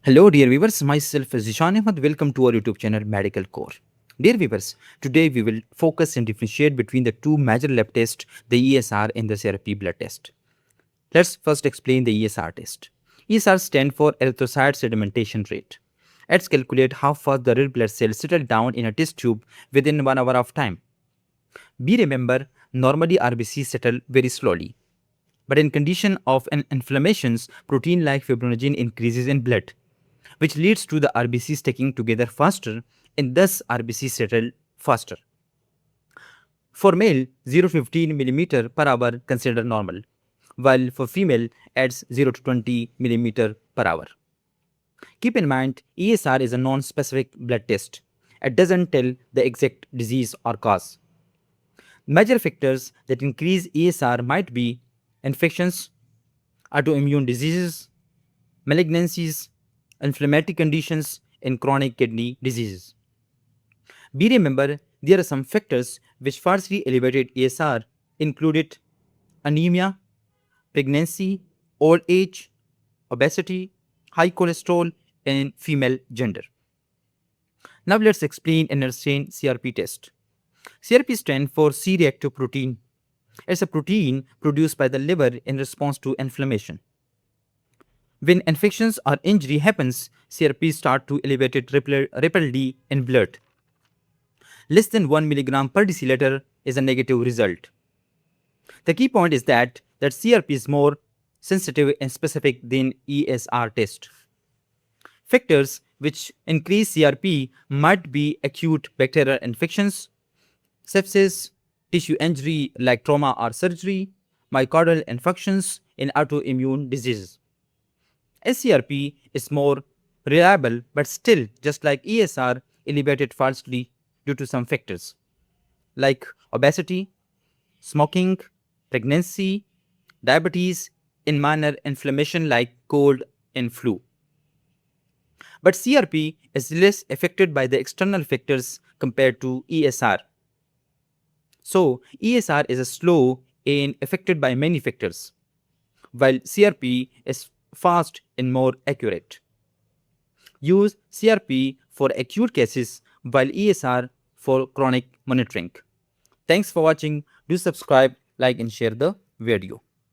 Hello, dear viewers. Myself is Zishan Ahmed. Welcome to our YouTube channel Medical Core. Dear viewers, today we will focus and differentiate between the two major lab tests, the ESR and the CRP blood test. Let's first explain the ESR test. ESR stands for erythrocyte sedimentation rate. Let's calculate how fast the red blood cells settle down in a test tube within 1 hour of time. Be remember, normally RBCs settle very slowly. But in condition of an inflammations, protein like fibrinogen increases in blood, which leads to the RBCs sticking together faster and thus RBCs settle faster. For male, 0 to 15 millimeter per hour considered normal, while for female adds 0 to 20 millimeter per hour. Keep in mind, ESR is a non-specific blood test. It doesn't tell the exact disease or cause. Major factors that increase ESR might be infections, autoimmune diseases, malignancies, inflammatory conditions, and chronic kidney diseases. Be remember, there are some factors which falsely elevated ESR included anemia, pregnancy, old age, obesity, high cholesterol, and female gender. Now let's explain and understand CRP test. CRP stands for C-reactive protein. It's a protein produced by the liver in response to inflammation. When infections or injury happens, CRP start to elevate rapidly in blood. Less than 1 milligram per deciliter is a negative result. The key point is that CRP is more sensitive and specific than ESR test. Factors which increase CRP might be acute bacterial infections, sepsis, tissue injury like trauma or surgery, myocardial infarctions, and autoimmune diseases. SCRP is more reliable, but still, just like ESR, elevated falsely due to some factors like obesity, smoking, pregnancy, diabetes, and minor inflammation like cold and flu. But CRP is less affected by the external factors compared to ESR. So, ESR is slow and affected by many factors, while CRP is fast and more accurate. Use CRP for acute cases while ESR for chronic monitoring. Thanks for watching. Do subscribe, like and share the video.